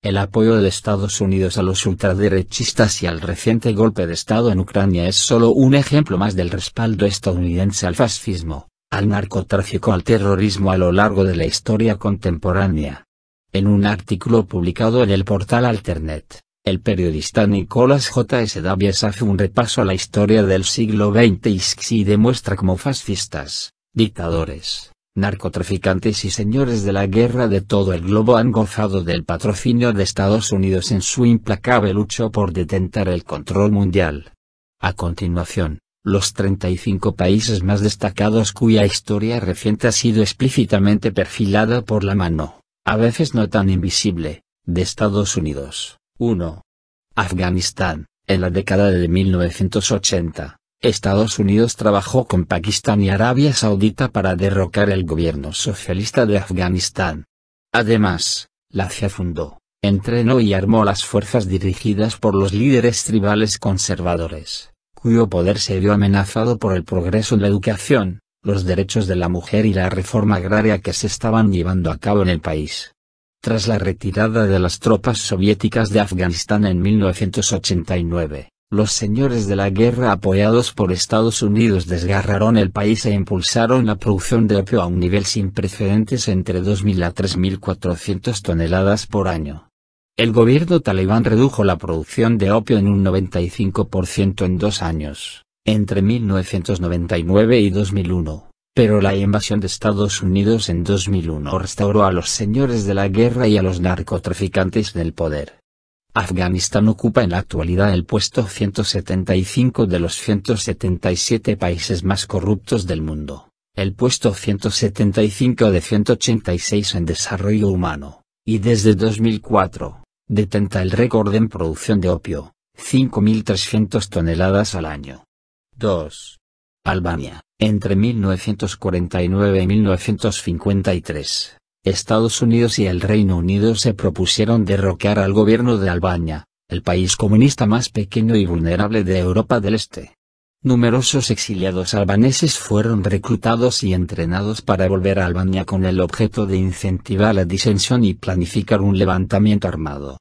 El apoyo de Estados Unidos a los ultraderechistas y al reciente golpe de Estado en Ucrania es solo un ejemplo más del respaldo estadounidense al fascismo, al narcotráfico, al terrorismo a lo largo de la historia contemporánea. En un artículo publicado en el portal Alternet, el periodista Nicolás J. S. Davies hace un repaso a la historia del siglo XX y demuestra cómo fascistas, dictadores, narcotraficantes y señores de la guerra de todo el globo han gozado del patrocinio de Estados Unidos en su implacable lucha por detentar el control mundial. A continuación, los 35 países más destacados cuya historia reciente ha sido explícitamente perfilada por la mano, a veces no tan invisible, de Estados Unidos. 1. Afganistán. En la década de 1980, Estados Unidos trabajó con Pakistán y Arabia Saudita para derrocar el gobierno socialista de Afganistán. Además, la CIA fundó, entrenó y armó las fuerzas dirigidas por los líderes tribales conservadores, cuyo poder se vio amenazado por el progreso en la educación, los derechos de la mujer y la reforma agraria que se estaban llevando a cabo en el país. Tras la retirada de las tropas soviéticas de Afganistán en 1989, los señores de la guerra apoyados por Estados Unidos desgarraron el país e impulsaron la producción de opio a un nivel sin precedentes entre 2.000 a 3.400 toneladas por año. El gobierno talibán redujo la producción de opio en un 95% en 2 años, entre 1999 y 2001, pero la invasión de Estados Unidos en 2001 restauró a los señores de la guerra y a los narcotraficantes en el poder. Afganistán ocupa en la actualidad el puesto 175 de los 177 países más corruptos del mundo, el puesto 175 de 186 en desarrollo humano, y desde 2004, detenta el récord en producción de opio, 5.300 toneladas al año. 2. Albania. Entre 1949 y 1953. Estados Unidos y el Reino Unido se propusieron derrocar al gobierno de Albania, el país comunista más pequeño y vulnerable de Europa del Este. Numerosos exiliados albaneses fueron reclutados y entrenados para volver a Albania con el objeto de incentivar la disensión y planificar un levantamiento armado.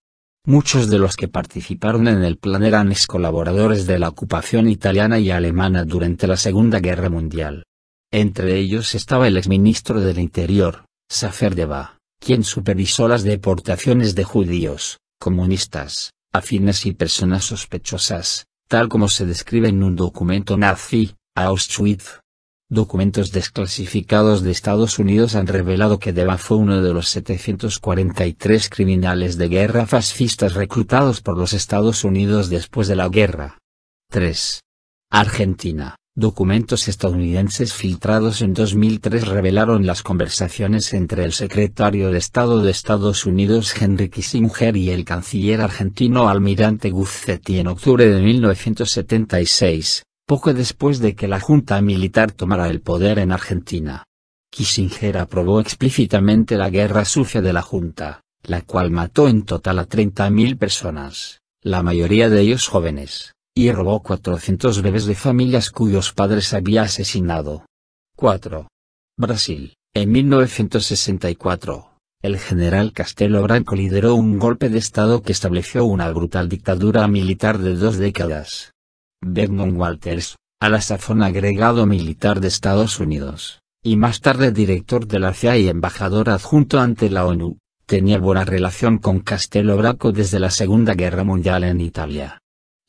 Muchos de los que participaron en el plan eran ex colaboradores de la ocupación italiana y alemana durante la Segunda Guerra Mundial. Entre ellos estaba el exministro del Interior, Zafer Deva, quien supervisó las deportaciones de judíos, comunistas, afines y personas sospechosas, tal como se describe en un documento nazi, Auschwitz. Documentos desclasificados de Estados Unidos han revelado que Deva fue uno de los 743 criminales de guerra fascistas reclutados por los Estados Unidos después de la guerra. 3. Argentina. Documentos estadounidenses filtrados en 2003 revelaron las conversaciones entre el secretario de Estado de Estados Unidos Henry Kissinger y el canciller argentino Almirante Guzzetti en octubre de 1976, poco después de que la junta militar tomara el poder en Argentina. Kissinger aprobó explícitamente la guerra sucia de la junta, la cual mató en total a 30.000 personas, la mayoría de ellos jóvenes, y robó 400 bebés de familias cuyos padres había asesinado. 4. Brasil. En 1964, el general Castelo Branco lideró un golpe de Estado que estableció una brutal dictadura militar de 2 décadas. Vernon Walters, a la sazón agregado militar de Estados Unidos, y más tarde director de la CIA y embajador adjunto ante la ONU, tenía buena relación con Castelo Branco desde la Segunda Guerra Mundial en Italia.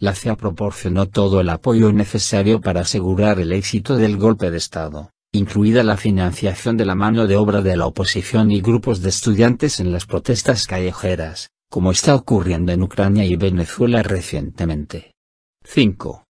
La CIA proporcionó todo el apoyo necesario para asegurar el éxito del golpe de Estado, incluida la financiación de la mano de obra de la oposición y grupos de estudiantes en las protestas callejeras, como está ocurriendo en Ucrania y Venezuela recientemente. 5.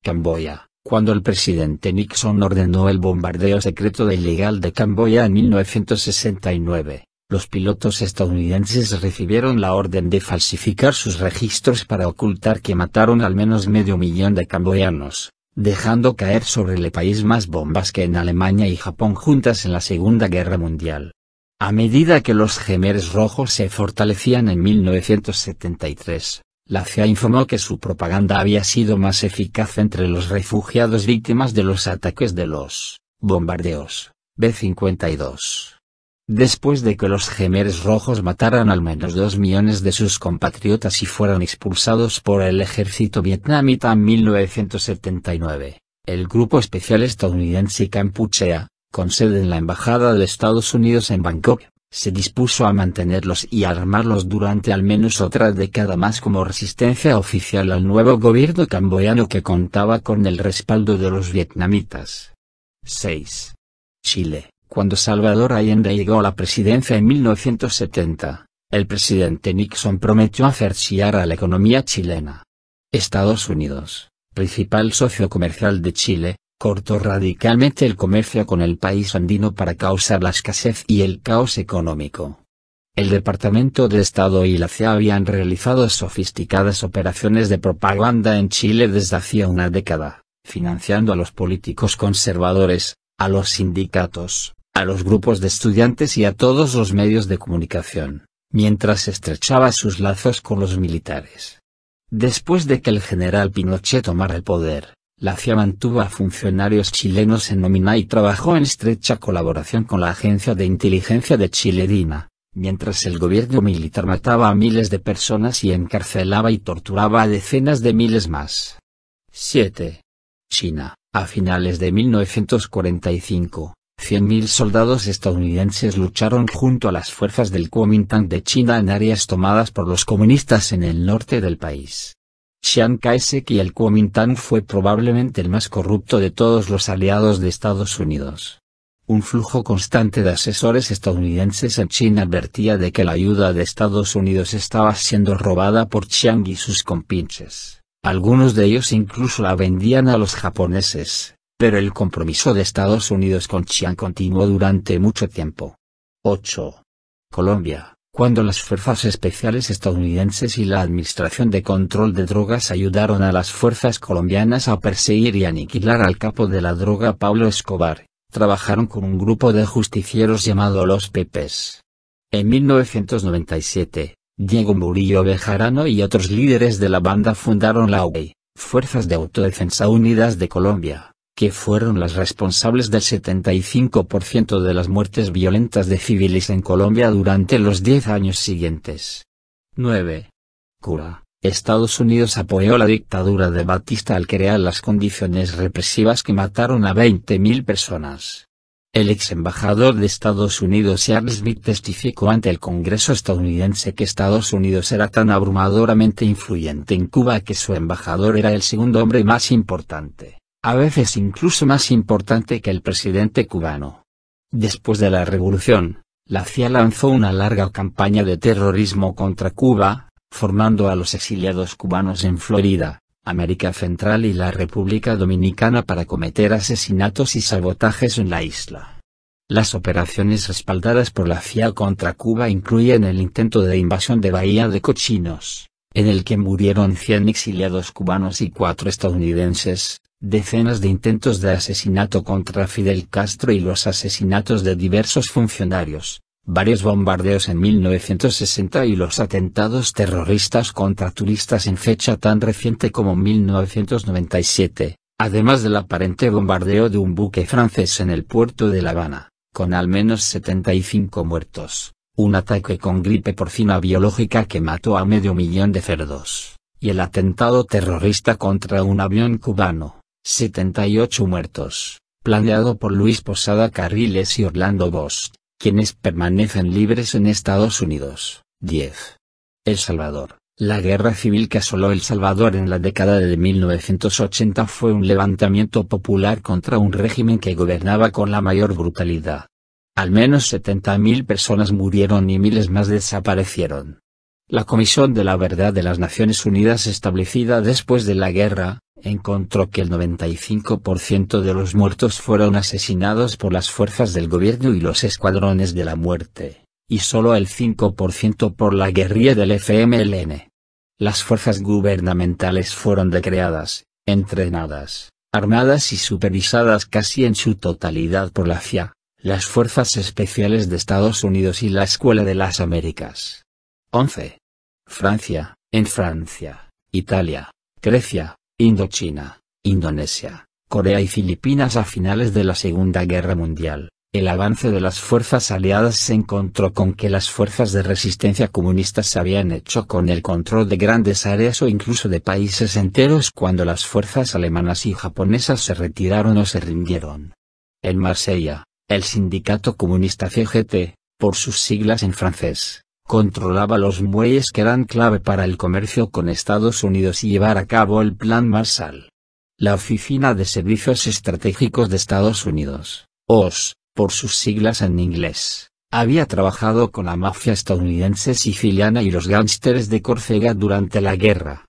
Camboya. Cuando el presidente Nixon ordenó el bombardeo secreto e ilegal de Camboya en 1969, los pilotos estadounidenses recibieron la orden de falsificar sus registros para ocultar que mataron al menos 500.000 de camboyanos, dejando caer sobre el país más bombas que en Alemania y Japón juntas en la Segunda Guerra Mundial. A medida que los Jemeres Rojos se fortalecían en 1973, la CIA informó que su propaganda había sido más eficaz entre los refugiados víctimas de los ataques de los bombardeos B-52. Después de que los Khmeres rojos mataran al menos 2 millones de sus compatriotas y fueran expulsados por el ejército vietnamita en 1979, el Grupo Especial Estadounidense Kampuchea, con sede en la Embajada de Estados Unidos en Bangkok, se dispuso a mantenerlos y armarlos durante al menos otra década más como resistencia oficial al nuevo gobierno camboyano que contaba con el respaldo de los vietnamitas. 6. Chile. Cuando Salvador Allende llegó a la presidencia en 1970, el presidente Nixon prometió hacer chillar a la economía chilena. Estados Unidos, principal socio comercial de Chile, cortó radicalmente el comercio con el país andino para causar la escasez y el caos económico. El Departamento de Estado y la CIA habían realizado sofisticadas operaciones de propaganda en Chile desde hacía una década, financiando a los políticos conservadores, a los sindicatos, a los grupos de estudiantes y a todos los medios de comunicación, mientras estrechaba sus lazos con los militares. Después de que el general Pinochet tomara el poder, la CIA mantuvo a funcionarios chilenos en nómina y trabajó en estrecha colaboración con la Agencia de Inteligencia de Chile DINA, mientras el gobierno militar mataba a miles de personas y encarcelaba y torturaba a decenas de miles más. 7. China. A finales de 1945, 100.000 soldados estadounidenses lucharon junto a las fuerzas del Kuomintang de China en áreas tomadas por los comunistas en el norte del país. Chiang Kai-shek y el Kuomintang fue probablemente el más corrupto de todos los aliados de Estados Unidos. Un flujo constante de asesores estadounidenses en China advertía de que la ayuda de Estados Unidos estaba siendo robada por Chiang y sus compinches. Algunos de ellos incluso la vendían a los japoneses, pero el compromiso de Estados Unidos con Chiang continuó durante mucho tiempo. 8. Colombia. Cuando las fuerzas especiales estadounidenses y la Administración de Control de Drogas ayudaron a las fuerzas colombianas a perseguir y aniquilar al capo de la droga Pablo Escobar, trabajaron con un grupo de justicieros llamado los Pepes. En 1997, Diego Murillo Bejarano y otros líderes de la banda fundaron la UAI, Fuerzas de Autodefensa Unidas de Colombia, que fueron las responsables del 75% de las muertes violentas de civiles en Colombia durante los 10 años siguientes. 9. Cuba. Estados Unidos apoyó la dictadura de Batista al crear las condiciones represivas que mataron a 20.000 personas. El ex embajador de Estados Unidos Charles Smith testificó ante el Congreso estadounidense que Estados Unidos era tan abrumadoramente influyente en Cuba que su embajador era el segundo hombre más importante, a veces incluso más importante que el presidente cubano. Después de la revolución, la CIA lanzó una larga campaña de terrorismo contra Cuba, formando a los exiliados cubanos en Florida, América Central y la República Dominicana para cometer asesinatos y sabotajes en la isla. Las operaciones respaldadas por la CIA contra Cuba incluyen el intento de invasión de Bahía de Cochinos, en el que murieron 100 exiliados cubanos y 4 estadounidenses, decenas de intentos de asesinato contra Fidel Castro y los asesinatos de diversos funcionarios, varios bombardeos en 1960 y los atentados terroristas contra turistas en fecha tan reciente como 1997, además del aparente bombardeo de un buque francés en el puerto de La Habana, con al menos 75 muertos, un ataque con gripe porcina biológica que mató a 500.000 de cerdos, y el atentado terrorista contra un avión cubano, 78 muertos, planeado por Luis Posada Carriles y Orlando Bosch, quienes permanecen libres en Estados Unidos. 10. El Salvador. La guerra civil que asoló El Salvador en la década de 1980 fue un levantamiento popular contra un régimen que gobernaba con la mayor brutalidad. Al menos 70.000 personas murieron y miles más desaparecieron. La Comisión de la Verdad de las Naciones Unidas, establecida después de la guerra, encontró que el 95% de los muertos fueron asesinados por las fuerzas del gobierno y los escuadrones de la muerte, y solo el 5% por la guerrilla del FMLN. Las fuerzas gubernamentales fueron recreadas, entrenadas, armadas y supervisadas casi en su totalidad por la CIA, las Fuerzas Especiales de Estados Unidos y la Escuela de las Américas. 11. Francia. En Francia, Italia, Grecia, Indochina, Indonesia, Corea y Filipinas a finales de la Segunda Guerra Mundial, El avance de las fuerzas aliadas se encontró con que las fuerzas de resistencia comunistas se habían hecho con el control de grandes áreas o incluso de países enteros cuando las fuerzas alemanas y japonesas se retiraron o se rindieron. En Marsella, el sindicato comunista CGT, por sus siglas en francés, controlaba los muelles que eran clave para el comercio con Estados Unidos y llevar a cabo el Plan Marshall. La Oficina de Servicios Estratégicos de Estados Unidos, OSS, por sus siglas en inglés, había trabajado con la mafia estadounidense siciliana y los gángsters de Córcega durante la guerra.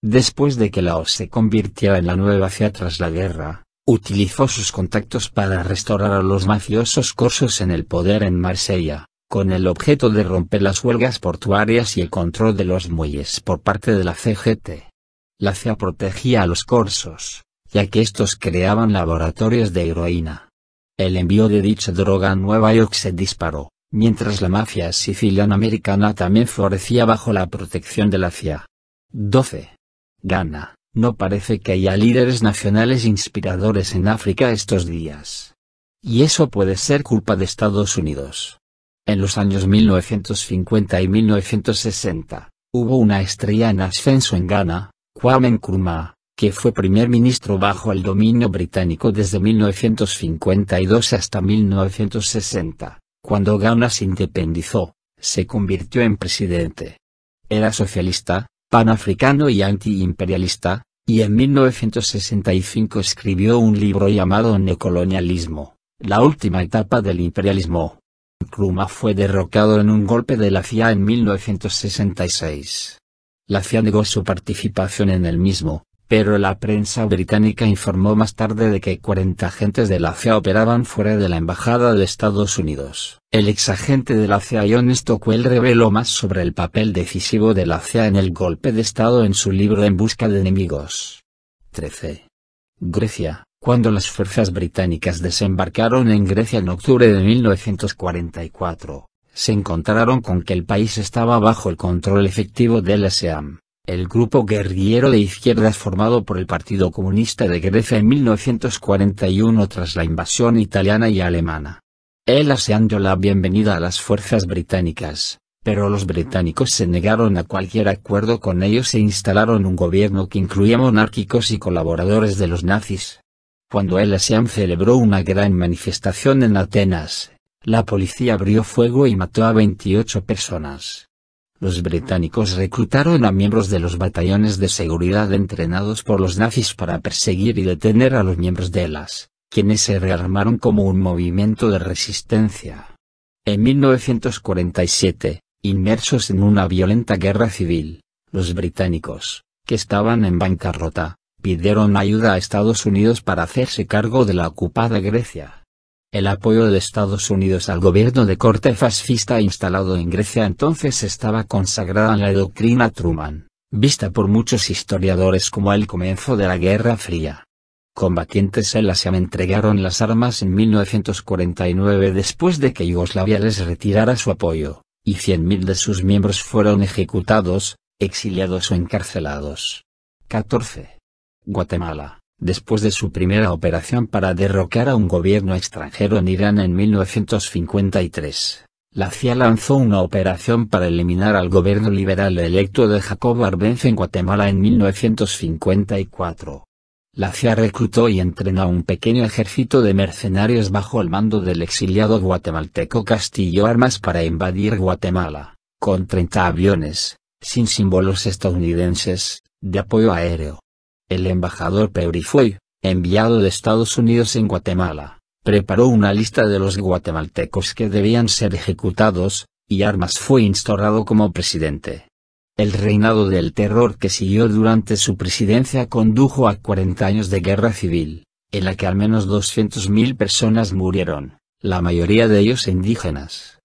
Después de que la OSS se convirtiera en la nueva CIA tras la guerra, utilizó sus contactos para restaurar a los mafiosos corsos en el poder en Marsella, con el objeto de romper las huelgas portuarias y el control de los muelles por parte de la CGT. La CIA protegía a los corsos, ya que estos creaban laboratorios de heroína. El envío de dicha droga a Nueva York se disparó, mientras la mafia siciliano-americana también florecía bajo la protección de la CIA. 12. Ghana. No parece que haya líderes nacionales inspiradores en África estos días. Y eso puede ser culpa de Estados Unidos. En los años 1950 y 1960, hubo una estrella en ascenso en Ghana, Kwame Nkrumah, que fue primer ministro bajo el dominio británico desde 1952 hasta 1960, cuando Ghana se independizó, se convirtió en presidente. Era socialista, panafricano y antiimperialista, y en 1965 escribió un libro llamado Neocolonialismo, la última etapa del imperialismo. Nkrumah fue derrocado en un golpe de la CIA en 1966. La CIA negó su participación en el mismo, pero la prensa británica informó más tarde de que 40 agentes de la CIA operaban fuera de la embajada de Estados Unidos. El exagente de la CIA John Stockwell reveló más sobre el papel decisivo de la CIA en el golpe de Estado en su libro En busca de enemigos. 13. Grecia. Cuando las fuerzas británicas desembarcaron en Grecia en octubre de 1944, se encontraron con que el país estaba bajo el control efectivo del SEAM, el grupo guerrillero de izquierdas formado por el Partido Comunista de Grecia en 1941 tras la invasión italiana y alemana. El ASEAN dio la bienvenida a las fuerzas británicas, pero los británicos se negaron a cualquier acuerdo con ellos e instalaron un gobierno que incluía monárquicos y colaboradores de los nazis. Cuando el ASEAN celebró una gran manifestación en Atenas, la policía abrió fuego y mató a 28 personas. Los británicos reclutaron a miembros de los batallones de seguridad entrenados por los nazis para perseguir y detener a los miembros de las, quienes se rearmaron como un movimiento de resistencia. En 1947, inmersos en una violenta guerra civil, los británicos, que estaban en bancarrota, pidieron ayuda a Estados Unidos para hacerse cargo de la ocupada Grecia. El apoyo de Estados Unidos al gobierno de corte fascista instalado en Grecia entonces estaba consagrada en la doctrina Truman, vista por muchos historiadores como el comienzo de la Guerra Fría. Combatientes del ASEAN entregaron las armas en 1949 después de que Yugoslavia les retirara su apoyo, y 100.000 de sus miembros fueron ejecutados, exiliados o encarcelados. 14. Guatemala. Después de su primera operación para derrocar a un gobierno extranjero en Irán en 1953, la CIA lanzó una operación para eliminar al gobierno liberal electo de Jacobo Arbenz en Guatemala en 1954. La CIA reclutó y entrenó a un pequeño ejército de mercenarios bajo el mando del exiliado guatemalteco Castillo Armas para invadir Guatemala, con 30 aviones, sin símbolos estadounidenses, de apoyo aéreo. El embajador Peurifoy, enviado de Estados Unidos en Guatemala, preparó una lista de los guatemaltecos que debían ser ejecutados, y Armas fue instaurado como presidente. El reinado del terror que siguió durante su presidencia condujo a 40 años de guerra civil, en la que al menos 200.000 personas murieron, la mayoría de ellos indígenas.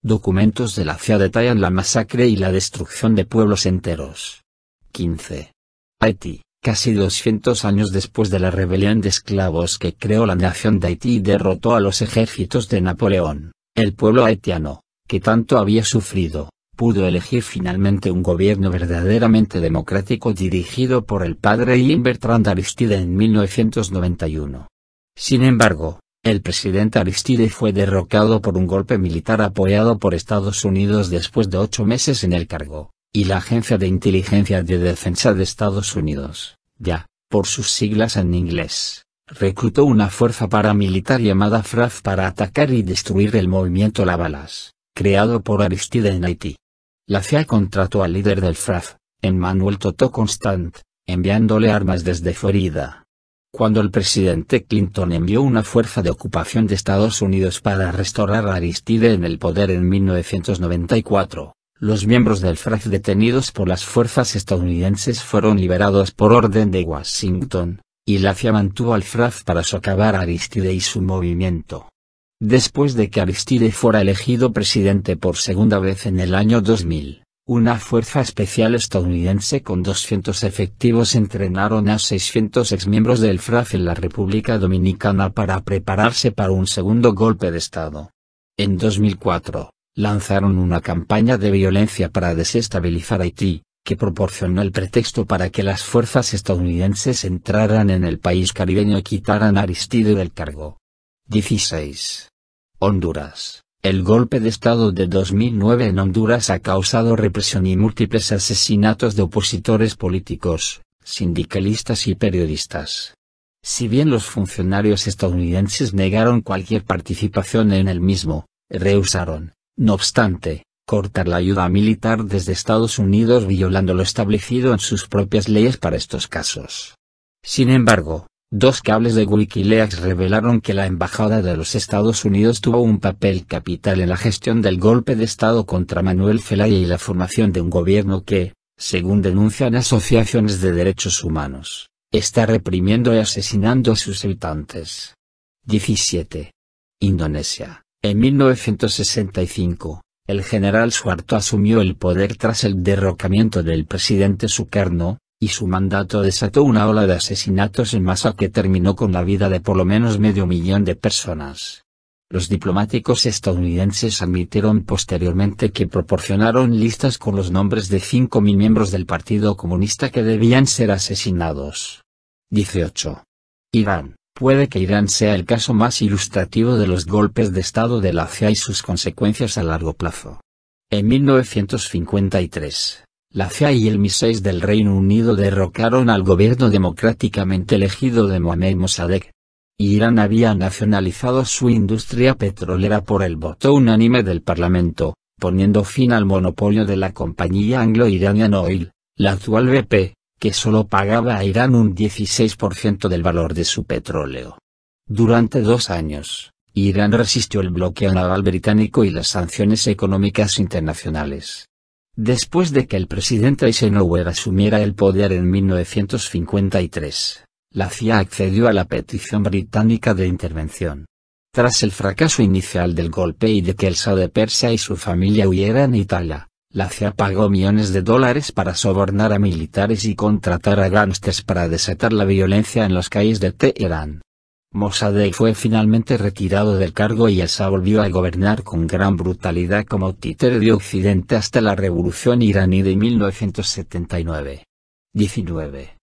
Documentos de la CIA detallan la masacre y la destrucción de pueblos enteros. 15. Haití. Casi 200 años después de la rebelión de esclavos que creó la nación de Haití y derrotó a los ejércitos de Napoleón, el pueblo haitiano, que tanto había sufrido, pudo elegir finalmente un gobierno verdaderamente democrático dirigido por el padre Jean Bertrand Aristide en 1991. Sin embargo, El presidente Aristide fue derrocado por un golpe militar apoyado por Estados Unidos después de 8 meses en el cargo, y la Agencia de Inteligencia de Defensa de Estados Unidos, DIA, por sus siglas en inglés, reclutó una fuerza paramilitar llamada FRAF para atacar y destruir el movimiento Lavalas, creado por Aristide en Haití. La CIA contrató al líder del FRAF, Emmanuel Toto Constant, enviándole armas desde Florida. Cuando el presidente Clinton envió una fuerza de ocupación de Estados Unidos para restaurar a Aristide en el poder en 1994, los miembros del FRAF detenidos por las fuerzas estadounidenses fueron liberados por orden de Washington, y la CIA mantuvo al FRAF para socavar a Aristide y su movimiento. Después de que Aristide fuera elegido presidente por segunda vez en el año 2000, una fuerza especial estadounidense con 200 efectivos entrenaron a 600 exmiembros del FRAF en la República Dominicana para prepararse para un segundo golpe de Estado. En 2004, lanzaron una campaña de violencia para desestabilizar Haití, que proporcionó el pretexto para que las fuerzas estadounidenses entraran en el país caribeño y quitaran a Aristide del cargo. 16. Honduras. El golpe de Estado de 2009 en Honduras ha causado represión y múltiples asesinatos de opositores políticos, sindicalistas y periodistas. Si bien los funcionarios estadounidenses negaron cualquier participación en el mismo, rehusaron, no obstante, cortar la ayuda militar desde Estados Unidos violando lo establecido en sus propias leyes para estos casos. Sin embargo, dos cables de Wikileaks revelaron que la Embajada de los Estados Unidos tuvo un papel capital en la gestión del golpe de Estado contra Manuel Zelaya y la formación de un gobierno que, según denuncian asociaciones de derechos humanos, está reprimiendo y asesinando a sus habitantes. 17. Indonesia. En 1965, el general Suharto asumió el poder tras el derrocamiento del presidente Sukarno, y su mandato desató una ola de asesinatos en masa que terminó con la vida de por lo menos 500.000 de personas. Los diplomáticos estadounidenses admitieron posteriormente que proporcionaron listas con los nombres de 5.000 miembros del Partido Comunista que debían ser asesinados. 18. Irán. Puede que Irán sea el caso más ilustrativo de los golpes de Estado de la CIA y sus consecuencias a largo plazo. En 1953. La CIA y el MI6 del Reino Unido derrocaron al gobierno democráticamente elegido de Mohammad Mossadegh. Irán había nacionalizado su industria petrolera por el voto unánime del Parlamento, poniendo fin al monopolio de la compañía Anglo-Iranian Oil, la actual BP, que solo pagaba a Irán un 16% del valor de su petróleo. Durante 2 años, Irán resistió el bloqueo naval británico y las sanciones económicas internacionales. Después de que el presidente Eisenhower asumiera el poder en 1953, la CIA accedió a la petición británica de intervención. Tras el fracaso inicial del golpe y de que el Shah de Persia y su familia huyeran a Italia, la CIA pagó millones de dólares para sobornar a militares y contratar a gángsters para desatar la violencia en las calles de Teherán. Mossadegh fue finalmente retirado del cargo y el Shah volvió a gobernar con gran brutalidad como títere de Occidente hasta la revolución iraní de 1979. 19.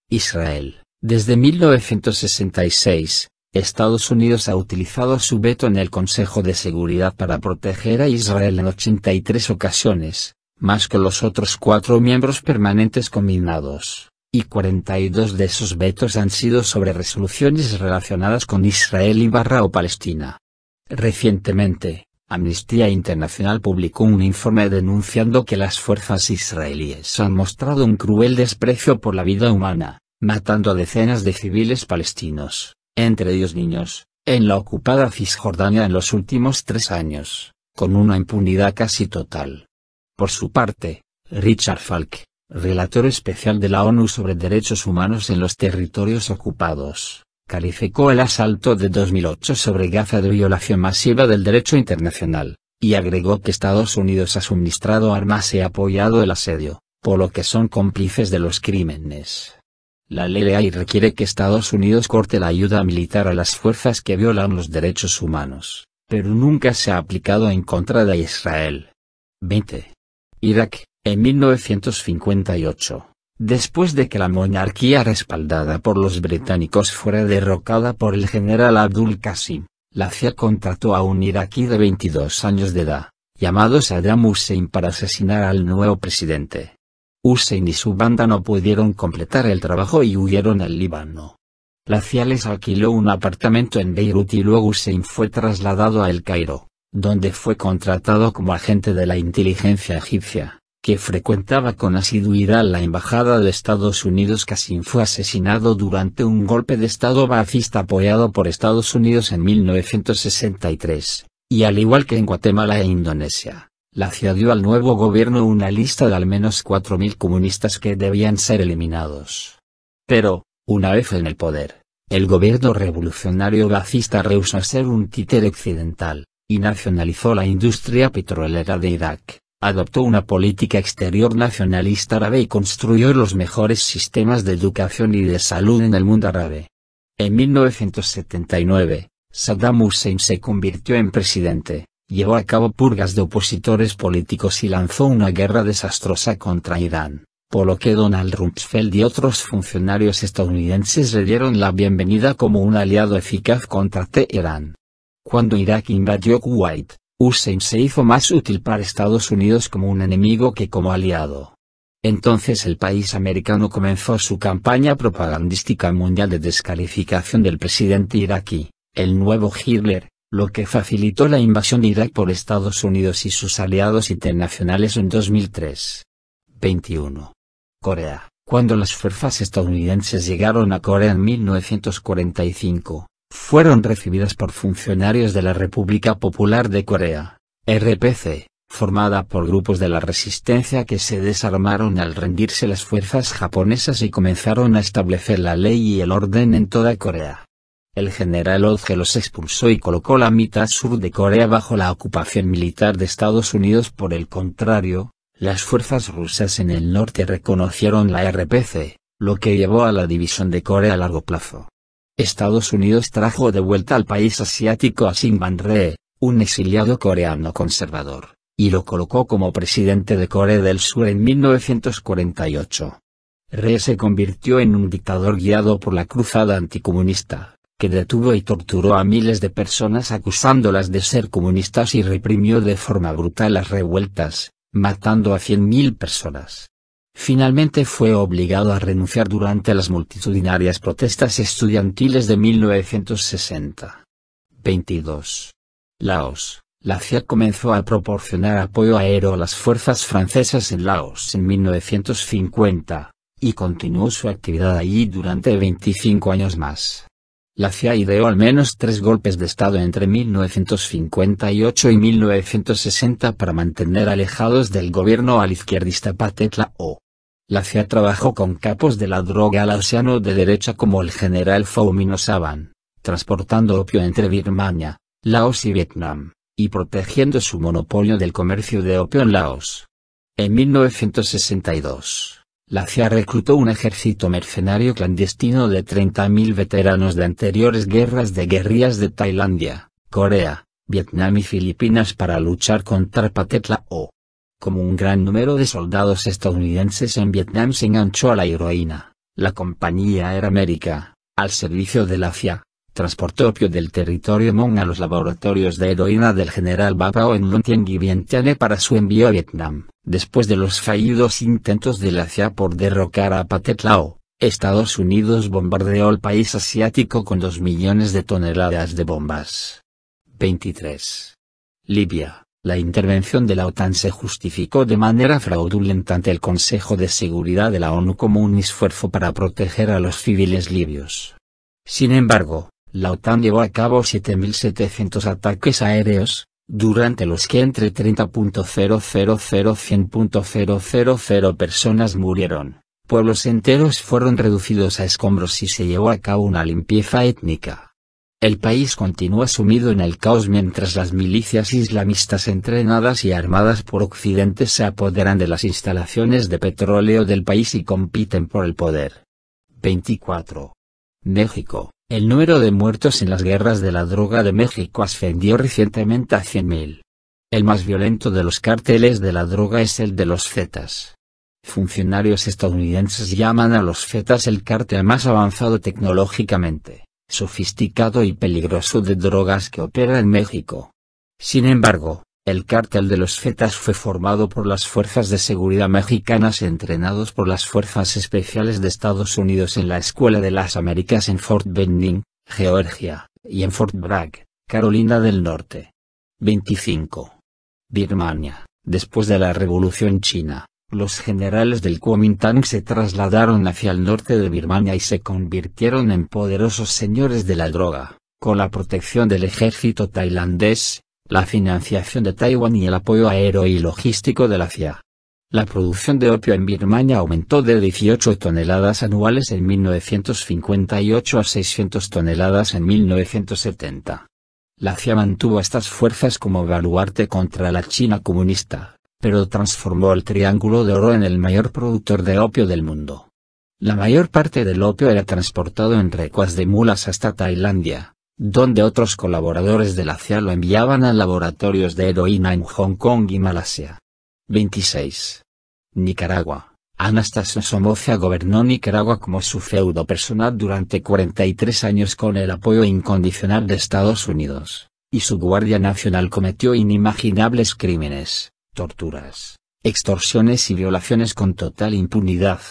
Israel. Desde 1966, Estados Unidos ha utilizado su veto en el Consejo de Seguridad para proteger a Israel en 83 ocasiones, más que los otros 4 miembros permanentes combinados, y 42 de esos vetos han sido sobre resoluciones relacionadas con Israel o Palestina. Recientemente, Amnistía Internacional publicó un informe denunciando que las fuerzas israelíes han mostrado un cruel desprecio por la vida humana, matando a decenas de civiles palestinos, entre ellos niños, en la ocupada Cisjordania en los últimos 3 años, con una impunidad casi total. Por su parte, Richard Falk, relator especial de la ONU sobre derechos humanos en los territorios ocupados, calificó el asalto de 2008 sobre Gaza de violación masiva del derecho internacional, y agregó que Estados Unidos ha suministrado armas y apoyado el asedio, por lo que son cómplices de los crímenes. La ley requiere que Estados Unidos corte la ayuda militar a las fuerzas que violan los derechos humanos, pero nunca se ha aplicado en contra de Israel. 20. Irak. En 1958, después de que la monarquía respaldada por los británicos fuera derrocada por el general Abdul Qasim, la CIA contrató a un iraquí de 22 años de edad, llamado Saddam Hussein, para asesinar al nuevo presidente. Hussein y su banda no pudieron completar el trabajo y huyeron al Líbano. La CIA les alquiló un apartamento en Beirut y luego Hussein fue trasladado a El Cairo, donde fue contratado como agente de la inteligencia egipcia, que frecuentaba con asiduidad la embajada de Estados Unidos. Qassim fue asesinado durante un golpe de estado baazista apoyado por Estados Unidos en 1963, y al igual que en Guatemala e Indonesia, la CIA dio al nuevo gobierno una lista de al menos 4.000 comunistas que debían ser eliminados. Pero, una vez en el poder, el gobierno revolucionario baazista rehusó ser un títere occidental, y nacionalizó la industria petrolera de Irak, adoptó una política exterior nacionalista árabe y construyó los mejores sistemas de educación y de salud en el mundo árabe. En 1979, Saddam Hussein se convirtió en presidente, llevó a cabo purgas de opositores políticos y lanzó una guerra desastrosa contra Irán, por lo que Donald Rumsfeld y otros funcionarios estadounidenses le dieron la bienvenida como un aliado eficaz contra Teherán. Cuando Irak invadió Kuwait, Hussein se hizo más útil para Estados Unidos como un enemigo que como aliado. Entonces el país americano comenzó su campaña propagandística mundial de descalificación del presidente iraquí, el nuevo Hitler, lo que facilitó la invasión de Irak por Estados Unidos y sus aliados internacionales en 2003. 21. Corea. Cuando las fuerzas estadounidenses llegaron a Corea en 1945, fueron recibidas por funcionarios de la República Popular de Corea, RPC, formada por grupos de la resistencia que se desarmaron al rendirse las fuerzas japonesas y comenzaron a establecer la ley y el orden en toda Corea. El general Odge los expulsó y colocó la mitad sur de Corea bajo la ocupación militar de Estados Unidos. Por el contrario, las fuerzas rusas en el norte reconocieron la RPC, lo que llevó a la división de Corea a largo plazo. Estados Unidos trajo de vuelta al país asiático a Sin Man-rae, un exiliado coreano conservador, y lo colocó como presidente de Corea del Sur en 1948. Rae se convirtió en un dictador guiado por la cruzada anticomunista, que detuvo y torturó a miles de personas acusándolas de ser comunistas y reprimió de forma brutal las revueltas, matando a 100.000 personas. Finalmente fue obligado a renunciar durante las multitudinarias protestas estudiantiles de 1960. 22. Laos. La CIA comenzó a proporcionar apoyo aéreo a las fuerzas francesas en Laos en 1950, y continuó su actividad allí durante 25 años más. La CIA ideó al menos 3 golpes de Estado entre 1958 y 1960 para mantener alejados del gobierno al izquierdista Pathet Lao. La CIA trabajó con capos de la droga laosiano de derecha como el general Phou Minh Savan, transportando opio entre Birmania, Laos y Vietnam, y protegiendo su monopolio del comercio de opio en Laos. En 1962. La CIA reclutó un ejército mercenario clandestino de 30.000 veteranos de anteriores guerras de guerrillas de Tailandia, Corea, Vietnam y Filipinas para luchar contra Pathet Lao. Como un gran número de soldados estadounidenses en Vietnam se enganchó a la heroína, la compañía Air America, al servicio de la CIA, transportó opio del territorio Hmong a los laboratorios de heroína del general Ba Bao en Long Tien y Vientiane para su envío a Vietnam. Después de los fallidos intentos de la CIA por derrocar a Pathet Lao, Estados Unidos bombardeó el país asiático con 2 millones de toneladas de bombas. 23. Libia. La intervención de la OTAN se justificó de manera fraudulenta ante el Consejo de Seguridad de la ONU como un esfuerzo para proteger a los civiles libios. Sin embargo, la OTAN llevó a cabo 7.700 ataques aéreos, durante los que entre 30.000-100.000 personas murieron, pueblos enteros fueron reducidos a escombros y se llevó a cabo una limpieza étnica. El país continúa sumido en el caos mientras las milicias islamistas entrenadas y armadas por Occidente se apoderan de las instalaciones de petróleo del país y compiten por el poder. 24. México. El número de muertos en las guerras de la droga de México ascendió recientemente a 100.000. El más violento de los cárteles de la droga es el de los Zetas. Funcionarios estadounidenses llaman a los Zetas el cártel más avanzado tecnológicamente, sofisticado y peligroso de drogas que opera en México. Sin embargo, el cártel de los Zetas fue formado por las fuerzas de seguridad mexicanas entrenados por las fuerzas especiales de Estados Unidos en la Escuela de las Américas en Fort Benning, Georgia, y en Fort Bragg, Carolina del Norte. 25. Birmania. Después de la Revolución China, los generales del Kuomintang se trasladaron hacia el norte de Birmania y se convirtieron en poderosos señores de la droga, con la protección del ejército tailandés, la financiación de Taiwán y el apoyo aéreo y logístico de la CIA. La producción de opio en Birmania aumentó de 18 toneladas anuales en 1958 a 600 toneladas en 1970. La CIA mantuvo estas fuerzas como baluarte contra la China comunista, pero transformó el Triángulo de Oro en el mayor productor de opio del mundo. La mayor parte del opio era transportado en recuas de mulas hasta Tailandia, donde otros colaboradores de la CIA lo enviaban a laboratorios de heroína en Hong Kong y Malasia. 26. Nicaragua. Anastasio Somoza gobernó Nicaragua como su feudo personal durante 43 años con el apoyo incondicional de Estados Unidos, y su Guardia Nacional cometió inimaginables crímenes, torturas, extorsiones y violaciones con total impunidad.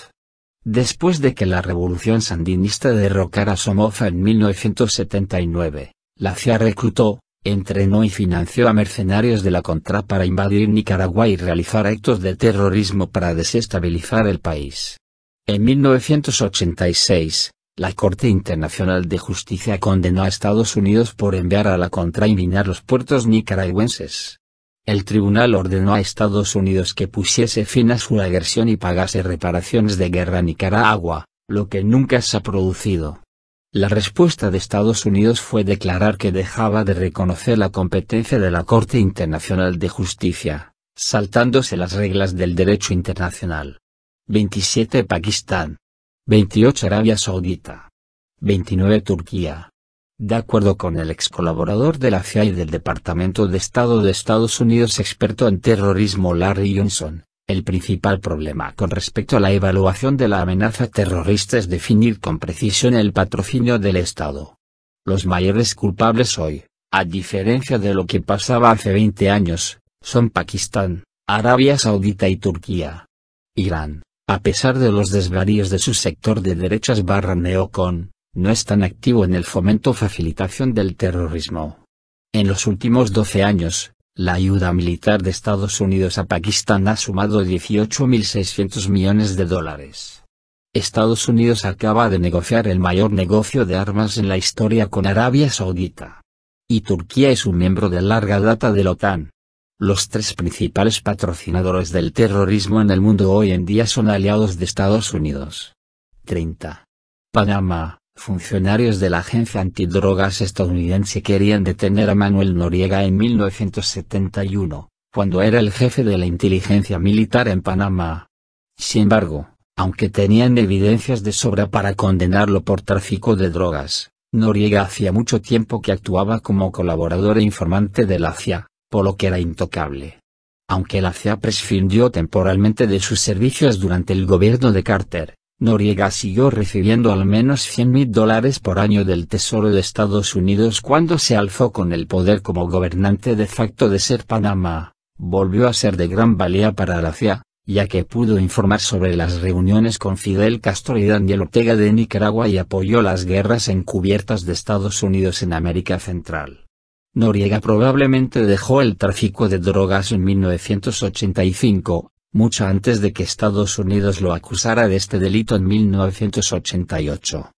Después de que la revolución sandinista derrocara a Somoza en 1979, la CIA reclutó, entrenó y financió a mercenarios de la Contra para invadir Nicaragua y realizar actos de terrorismo para desestabilizar el país. En 1986, la Corte Internacional de Justicia condenó a Estados Unidos por enviar a la Contra y minar los puertos nicaragüenses. El tribunal ordenó a Estados Unidos que pusiese fin a su agresión y pagase reparaciones de guerra a Nicaragua, lo que nunca se ha producido. La respuesta de Estados Unidos fue declarar que dejaba de reconocer la competencia de la Corte Internacional de Justicia, saltándose las reglas del derecho internacional. 27 Pakistán. 28 Arabia Saudita. 29 Turquía. De acuerdo con el ex colaborador de la CIA y del Departamento de Estado de Estados Unidos experto en terrorismo Larry Johnson, el principal problema con respecto a la evaluación de la amenaza terrorista es definir con precisión el patrocinio del Estado. Los mayores culpables hoy, a diferencia de lo que pasaba hace 20 años, son Pakistán, Arabia Saudita y Turquía. Irán, a pesar de los desvaríos de su sector de derechas neocon, no es tan activo en el fomento o facilitación del terrorismo. En los últimos 12 años, la ayuda militar de Estados Unidos a Pakistán ha sumado 18.600 millones de dólares. Estados Unidos acaba de negociar el mayor negocio de armas en la historia con Arabia Saudita. Y Turquía es un miembro de larga data de la OTAN. Los tres principales patrocinadores del terrorismo en el mundo hoy en día son aliados de Estados Unidos. 30. Panamá. Funcionarios de la agencia antidrogas estadounidense querían detener a Manuel Noriega en 1971, cuando era el jefe de la inteligencia militar en Panamá. Sin embargo, aunque tenían evidencias de sobra para condenarlo por tráfico de drogas, Noriega hacía mucho tiempo que actuaba como colaborador e informante de la CIA, por lo que era intocable. Aunque la CIA prescindió temporalmente de sus servicios durante el gobierno de Carter, Noriega siguió recibiendo al menos $100.000 por año del Tesoro de Estados Unidos cuando se alzó con el poder como gobernante de facto de ser Panamá. Volvió a ser de gran valía para la CIA, ya que pudo informar sobre las reuniones con Fidel Castro y Daniel Ortega de Nicaragua y apoyó las guerras encubiertas de Estados Unidos en América Central. Noriega probablemente dejó el tráfico de drogas en 1985. Mucho antes de que Estados Unidos lo acusara de este delito en 1988.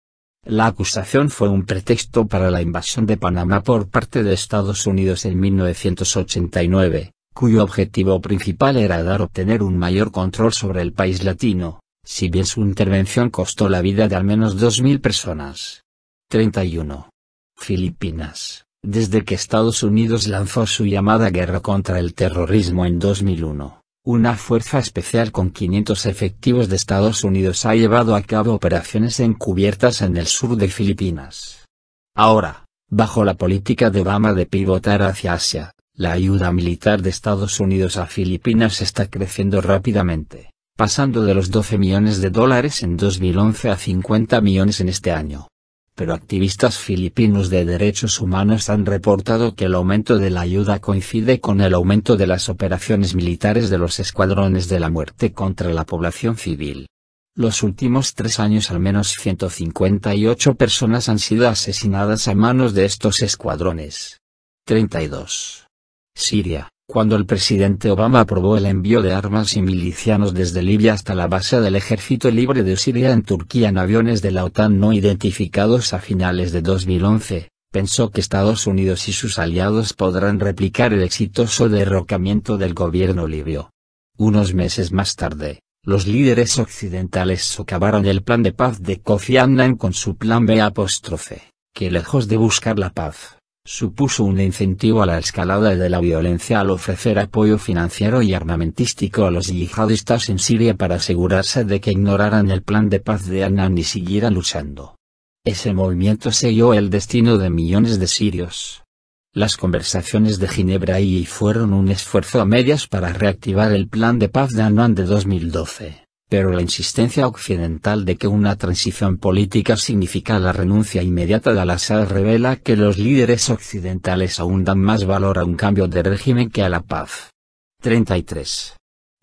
La acusación fue un pretexto para la invasión de Panamá por parte de Estados Unidos en 1989, cuyo objetivo principal era obtener un mayor control sobre el país latino, si bien su intervención costó la vida de al menos 2.000 personas. 31. Filipinas. Desde que Estados Unidos lanzó su llamada guerra contra el terrorismo en 2001. Una fuerza especial con 500 efectivos de Estados Unidos ha llevado a cabo operaciones encubiertas en el sur de Filipinas. Ahora, bajo la política de Obama de pivotar hacia Asia, la ayuda militar de Estados Unidos a Filipinas está creciendo rápidamente, pasando de los $12 millones en 2011 a $50 millones en este año. pero activistas filipinos de derechos humanos han reportado que el aumento de la ayuda coincide con el aumento de las operaciones militares de los escuadrones de la muerte contra la población civil. Los últimos 3 años al menos 158 personas han sido asesinadas a manos de estos escuadrones. 32. Siria. Cuando el presidente Obama aprobó el envío de armas y milicianos desde Libia hasta la base del Ejército Libre de Siria en Turquía en aviones de la OTAN no identificados a finales de 2011, pensó que Estados Unidos y sus aliados podrán replicar el exitoso derrocamiento del gobierno libio. Unos meses más tarde, los líderes occidentales socavaron el plan de paz de Kofi Annan con su plan B', que lejos de buscar la paz, supuso un incentivo a la escalada de la violencia al ofrecer apoyo financiero y armamentístico a los yihadistas en Siria para asegurarse de que ignoraran el plan de paz de Annan y siguieran luchando. Ese movimiento selló el destino de millones de sirios. Las conversaciones de Ginebra y fueron un esfuerzo a medias para reactivar el plan de paz de Annan de 2012. Pero la insistencia occidental de que una transición política significa la renuncia inmediata de Al-Assad revela que los líderes occidentales aún dan más valor a un cambio de régimen que a la paz. 33.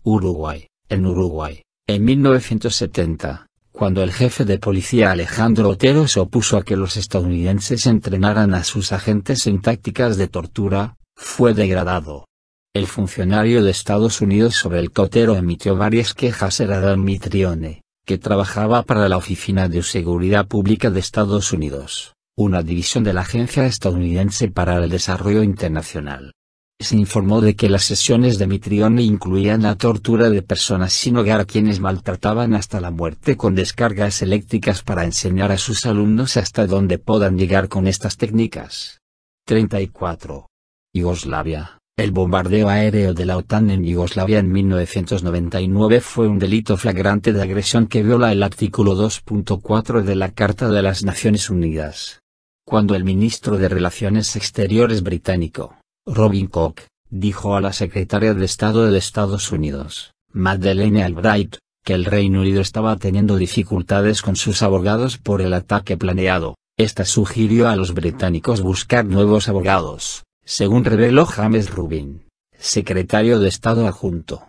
Uruguay. En Uruguay, en 1970, cuando el jefe de policía Alejandro Otero se opuso a que los estadounidenses entrenaran a sus agentes en tácticas de tortura, fue degradado. El funcionario de Estados Unidos sobre el que Otero emitió varias quejas era Dan Mitrione, que trabajaba para la Oficina de Seguridad Pública de Estados Unidos, una división de la Agencia Estadounidense para el Desarrollo Internacional. Se informó de que las sesiones de Mitrione incluían la tortura de personas sin hogar a quienes maltrataban hasta la muerte con descargas eléctricas para enseñar a sus alumnos hasta dónde puedan llegar con estas técnicas. 34. Yugoslavia. El bombardeo aéreo de la OTAN en Yugoslavia en 1999 fue un delito flagrante de agresión que viola el artículo 2.4 de la Carta de las Naciones Unidas. Cuando el ministro de Relaciones Exteriores británico, Robin Koch, dijo a la secretaria de Estado de Estados Unidos, Madeleine Albright, que el Reino Unido estaba teniendo dificultades con sus abogados por el ataque planeado, esta sugirió a los británicos buscar nuevos abogados, según reveló James Rubin, secretario de Estado adjunto.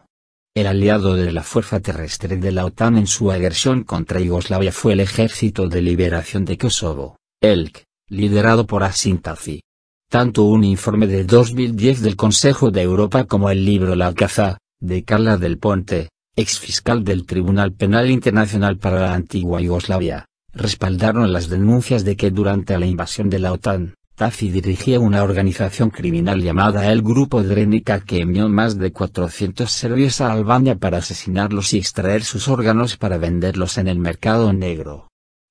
El aliado de la fuerza terrestre de la OTAN en su agresión contra Yugoslavia fue el Ejército de Liberación de Kosovo, ELK, liderado por Asim Tafi. Tanto un informe de 2010 del Consejo de Europa como el libro La Caza, de Carla Del Ponte, exfiscal del Tribunal Penal Internacional para la antigua Yugoslavia, respaldaron las denuncias de que durante la invasión de la OTAN, Tafi dirigía una organización criminal llamada el Grupo Drenica que envió más de 400 serbios a Albania para asesinarlos y extraer sus órganos para venderlos en el mercado negro.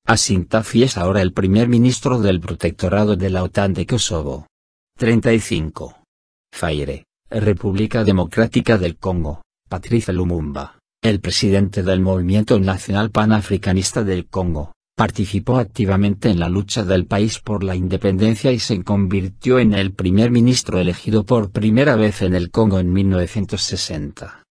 Asim Tafi es ahora el primer ministro del protectorado de la OTAN de Kosovo. 35. Zaire, República Democrática del Congo. Patrice Lumumba, el presidente del Movimiento Nacional Panafricanista del Congo, participó activamente en la lucha del país por la independencia y se convirtió en el primer ministro elegido por primera vez en el Congo en 1960.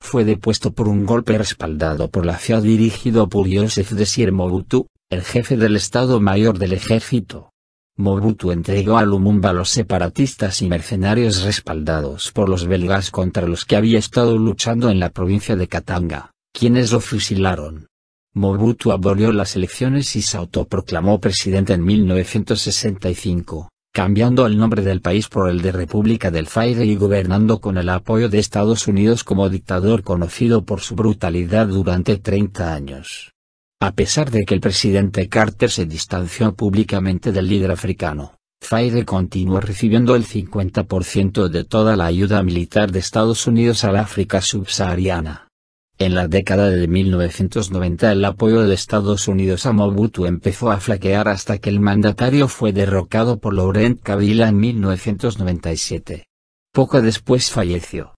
Fue depuesto por un golpe respaldado por la CIA dirigido por Joseph Désiré Mobutu, el jefe del Estado Mayor del Ejército. Mobutu entregó a Lumumba a los separatistas y mercenarios respaldados por los belgas contra los que había estado luchando en la provincia de Katanga, quienes lo fusilaron. Mobutu abolió las elecciones y se autoproclamó presidente en 1965, cambiando el nombre del país por el de República del Zaire y gobernando con el apoyo de Estados Unidos como dictador conocido por su brutalidad durante 30 años. A pesar de que el presidente Carter se distanció públicamente del líder africano, Zaire continuó recibiendo el 50% de toda la ayuda militar de Estados Unidos al África subsahariana. En la década de 1990 el apoyo de Estados Unidos a Mobutu empezó a flaquear hasta que el mandatario fue derrocado por Laurent Kabila en 1997. Poco después falleció.